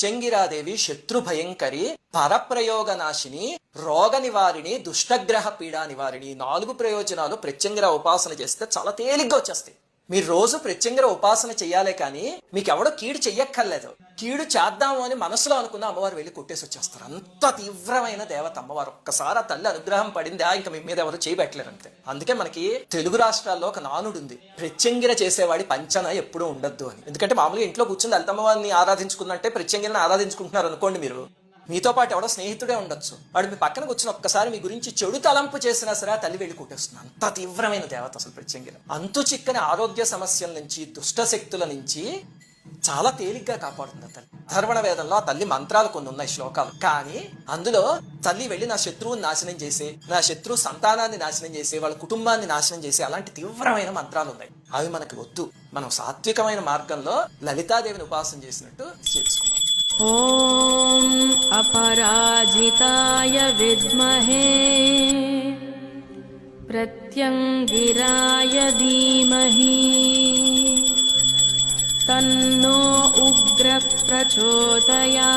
ప్రత్యంగిరాదేవి శత్రు భయంకరి, పరప్రయోగ నాశిని, రోగ నివారిణి, దుష్టగ్రహ పీడా నివారిణి. 4 ప్రయోజనాలు ప్రత్యంగిర ఉపాసన చేస్తే చాలా తేలిగ్గా వచ్చేస్తాయి. మీరు రోజు ప్రత్యంగిర ఉపాసన చెయ్యాలే కానీ మీకు ఎవడో కీడు చెయ్యక్కర్లేదు. కీడు చేద్దాము అని మనసులో అనుకున్న అమ్మవారు వెళ్ళి కొట్టేసి వచ్చేస్తారు. అంత తీవ్రమైన దేవత అమ్మవారు. ఒక్కసారి ఆ తల్లి అనుగ్రహం పడిందా ఇంకా మీ మీద ఎవరు చేయబెట్టలేరు అంతే. అందుకే మనకి తెలుగు రాష్ట్రాల్లో ఒక నానుడు ఉంది, ప్రత్యంగిర చేసేవాడి పంచన ఎప్పుడూ ఉండద్దు అని. ఎందుకంటే మామూలుగా ఇంట్లో కూర్చుని లలితమ్మవారిని ఆరాధించుకున్నట్టే ప్రత్యంగిరని ఆరాధించుకుంటున్నారు అనుకోండి, మీరు మీతో పాటు ఎవడో స్నేహితుడే ఉండొచ్చు, వాడు మీ పక్కన కూర్చుని ఒక్కసారి మీ గురించి చెడు తలంపు చేసినా సరే ఆ తల్లి వెళ్ళి కొట్టేస్తుంది. అంత తీవ్రమైన దేవత అసలు ప్రత్యంగిర. అంతు చిక్కని ఆరోగ్య సమస్యల నుంచి, దుష్ట శక్తుల నుంచి చాలా తేలిగ్గా కాపాడుతుంది ఆ తల్లి. అథర్వణ వేదంలో ఆ తల్లి మంత్రాలు కొన్ని ఉన్నాయి, శ్లోకాలు. కానీ అందులో తల్లి వెళ్ళి నా శత్రువుని నాశనం చేసి, నా శత్రు సంతానాన్ని నాశనం చేసి, వాళ్ళ కుటుంబాన్ని నాశనం చేసి అలాంటి తీవ్రమైన మంత్రాలు ఉన్నాయి. అవి మనకి వద్దు. మనం సాత్వికమైన మార్గంలో లలితాదేవిని ఉపాసన చేసినట్టు చేసుకున్నాం. ఓం అపరాజితాయ విద్మహే ప్రత్యంగిరాయ ధీమహి తన్నో ఉగ్ర ప్రచోదయాత్.